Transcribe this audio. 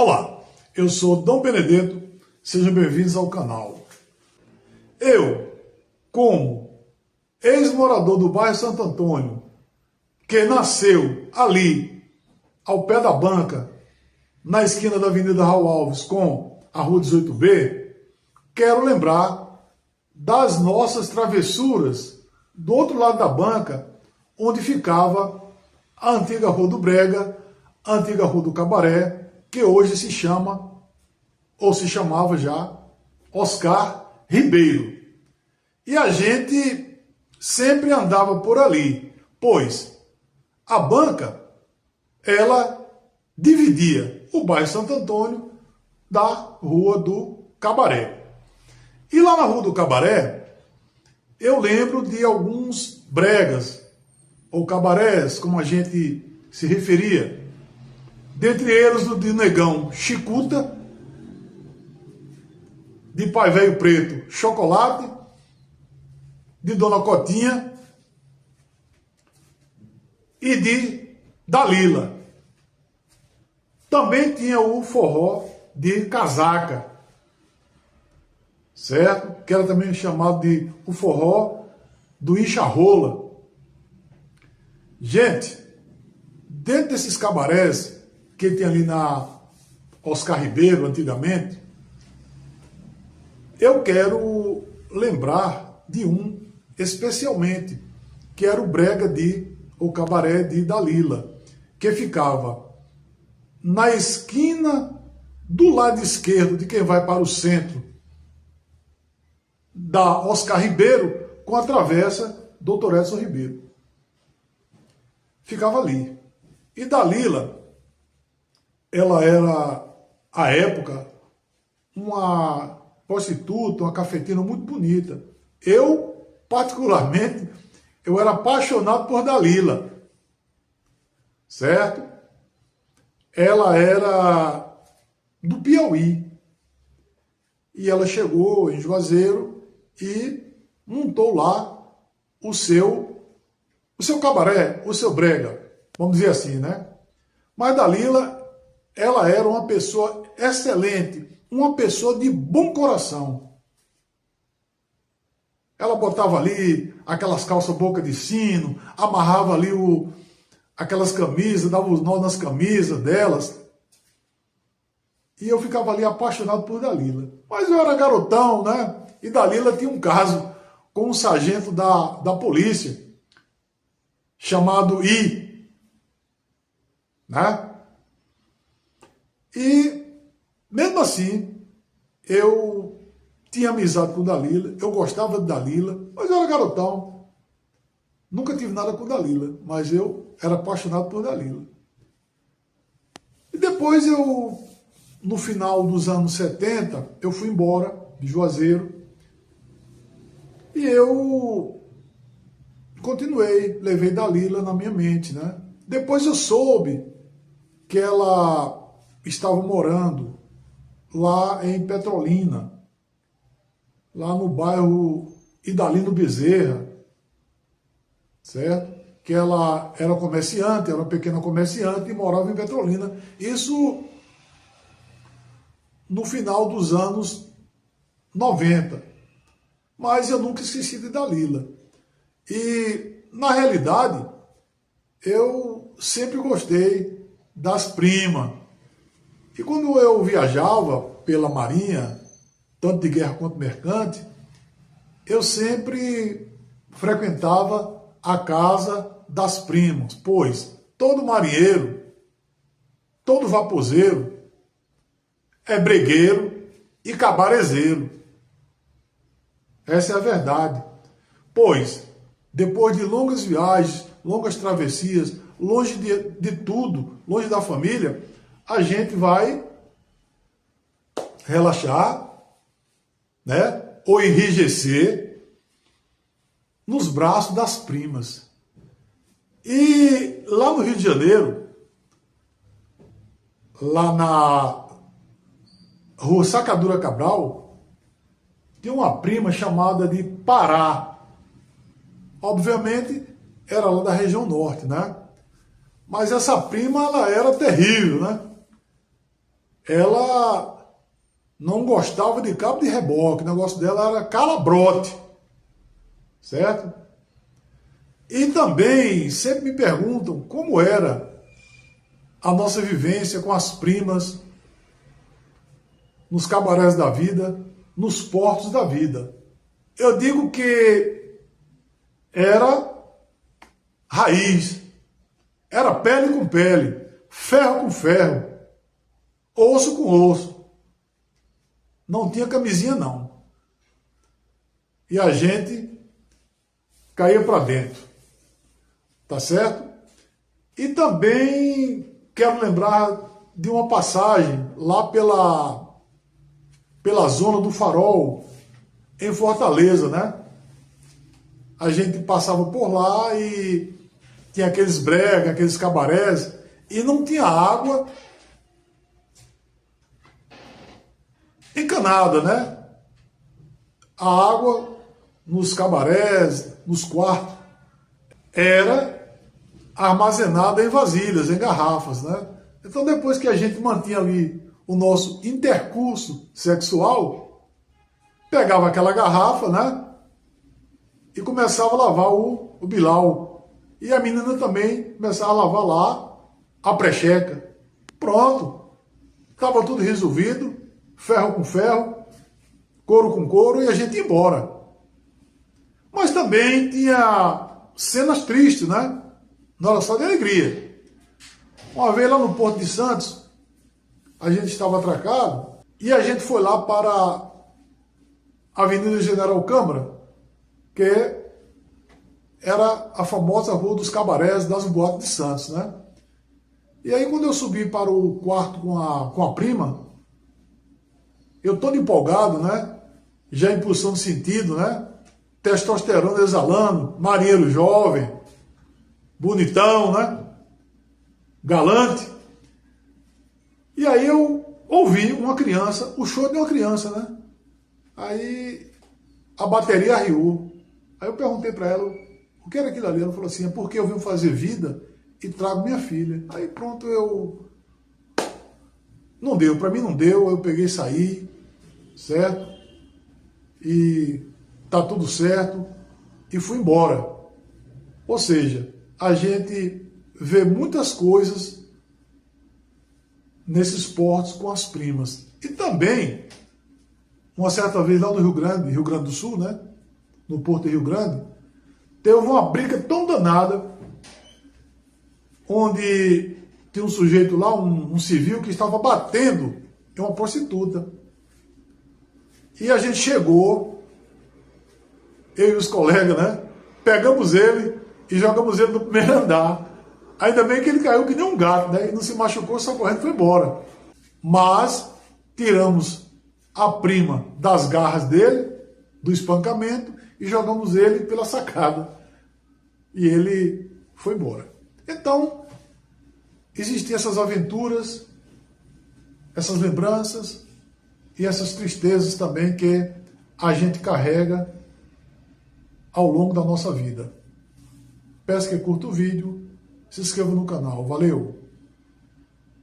Olá, eu sou Dom Benedetto, sejam bem-vindos ao canal. Eu, como ex-morador do bairro Santo Antônio, que nasceu ali, ao pé da banca, na esquina da Avenida Raul Alves com a Rua 18B, quero lembrar das nossas travessuras do outro lado da banca, onde ficava a antiga Rua do Brega, a antiga Rua do Cabaré, que hoje se chama, ou se chamava já, Oscar Ribeiro. E a gente sempre andava por ali, pois a banca, ela dividia o bairro Santo Antônio da Rua do Cabaré. E lá na Rua do Cabaré, eu lembro de alguns bregas, ou cabarés, como a gente se referia. Dentre eles, o de Negão Chicuta, de Pai Velho Preto Chocolate, de Dona Cotinha e de Dalila. Também tinha o forró de Casaca, certo? Que era também chamado de o forró do Ixarrola. Gente, dentro desses cabarés que tem ali na Oscar Ribeiro, antigamente, eu quero lembrar de um especialmente, que era o cabaré de Dalila, que ficava na esquina do lado esquerdo de quem vai para o centro da Oscar Ribeiro, com a travessa Dr. Edson Ribeiro. Ficava ali. E Dalila, ela era, à época, uma prostituta, uma cafetina muito bonita. Eu, particularmente, eu era apaixonado por Dalila, certo? Ela era do Piauí. E ela chegou em Juazeiro e montou lá o seu cabaré, o seu brega, vamos dizer assim, né? Mas Dalila, ela era uma pessoa excelente, uma pessoa de bom coração. Ela botava ali aquelas calças boca de sino, amarrava ali aquelas camisas, dava os nós nas camisas delas. E eu ficava ali apaixonado por Dalila. Mas eu era garotão, né? E Dalila tinha um caso com um sargento da polícia, chamado I, né? E, mesmo assim, eu tinha amizade com Dalila, eu gostava de Dalila, mas eu era garotão. Nunca tive nada com Dalila, mas eu era apaixonado por Dalila. E depois no final dos anos 70, eu fui embora de Juazeiro e eu continuei, levei Dalila na minha mente, né? Depois eu soube que ela estava morando lá em Petrolina, lá no bairro Idalino Bezerra, certo? Que ela era comerciante, era uma pequena comerciante e morava em Petrolina. Isso no final dos anos 90. Mas eu nunca esqueci de Dalila. E, na realidade, eu sempre gostei das primas. E quando eu viajava pela Marinha, tanto de guerra quanto mercante, eu sempre frequentava a casa das primas, pois todo marinheiro, todo vaposeiro é bregueiro e cabarezeiro. Essa é a verdade. Pois, depois de longas viagens, longas travessias, longe de tudo, longe da família, a gente vai relaxar, né? Ou enrijecer nos braços das primas. E lá no Rio de Janeiro, lá na Rua Sacadura Cabral, tinha uma prima chamada de Pará. Obviamente, era lá da região norte, né? Mas essa prima, ela era terrível, né? ela não gostava de cabo de reboque, o negócio dela era calabrote, certo? E também sempre me perguntam como era a nossa vivência com as primas, nos cabarés da vida, nos portos da vida. Eu digo que era raiz, era pele com pele, ferro com ferro, osso com osso. Não tinha camisinha, não. E a gente caía para dentro. Tá certo? E também quero lembrar de uma passagem lá pela zona do Farol, em Fortaleza, né? A gente passava por lá e tinha aqueles bregas, aqueles cabarés, e não tinha água encanada, né? A água nos cabarés, nos quartos, era armazenada em vasilhas, em garrafas, né? Então depois que a gente mantinha ali o nosso intercurso sexual, pegava aquela garrafa, né? E começava a lavar o bilau. E a menina também começava a lavar lá a precheca. Pronto. Estava tudo resolvido, ferro com ferro, couro com couro, e a gente ia embora. Mas também tinha cenas tristes, né? Não era só de alegria. Uma vez lá no Porto de Santos, a gente estava atracado e a gente foi lá para a Avenida General Câmara, que era a famosa Rua dos Cabarés das Boates de Santos, né? E aí quando eu subi para o quarto com a prima, eu todo empolgado, né? Já em pulsão de sentido, né? Testosterona exalando, marinheiro jovem, bonitão, né? Galante. E aí eu ouvi uma criança, o choro de uma criança, né? Aí a bateria arriou. Aí eu perguntei para ela o que era aquilo ali. Ela falou assim: é porque eu vim fazer vida e trago minha filha. Aí pronto, não deu, para mim não deu, eu peguei e saí, certo? E tá tudo certo, e fui embora. Ou seja, a gente vê muitas coisas nesses portos com as primas. E também, uma certa vez lá no Rio Grande do Sul, né? No Porto de Rio Grande, teve uma briga tão danada, onde tinha um sujeito lá, um civil, que estava batendo em uma prostituta. E a gente chegou, eu e os colegas, né? Pegamos ele e jogamos ele no primeiro andar. Ainda bem que ele caiu que nem um gato, né? E não se machucou, só correndo e foi embora. Mas tiramos a prima das garras dele, do espancamento, e jogamos ele pela sacada. E ele foi embora. Então, existiam essas aventuras, essas lembranças e essas tristezas também que a gente carrega ao longo da nossa vida. Peço que curta o vídeo, se inscreva no canal. Valeu!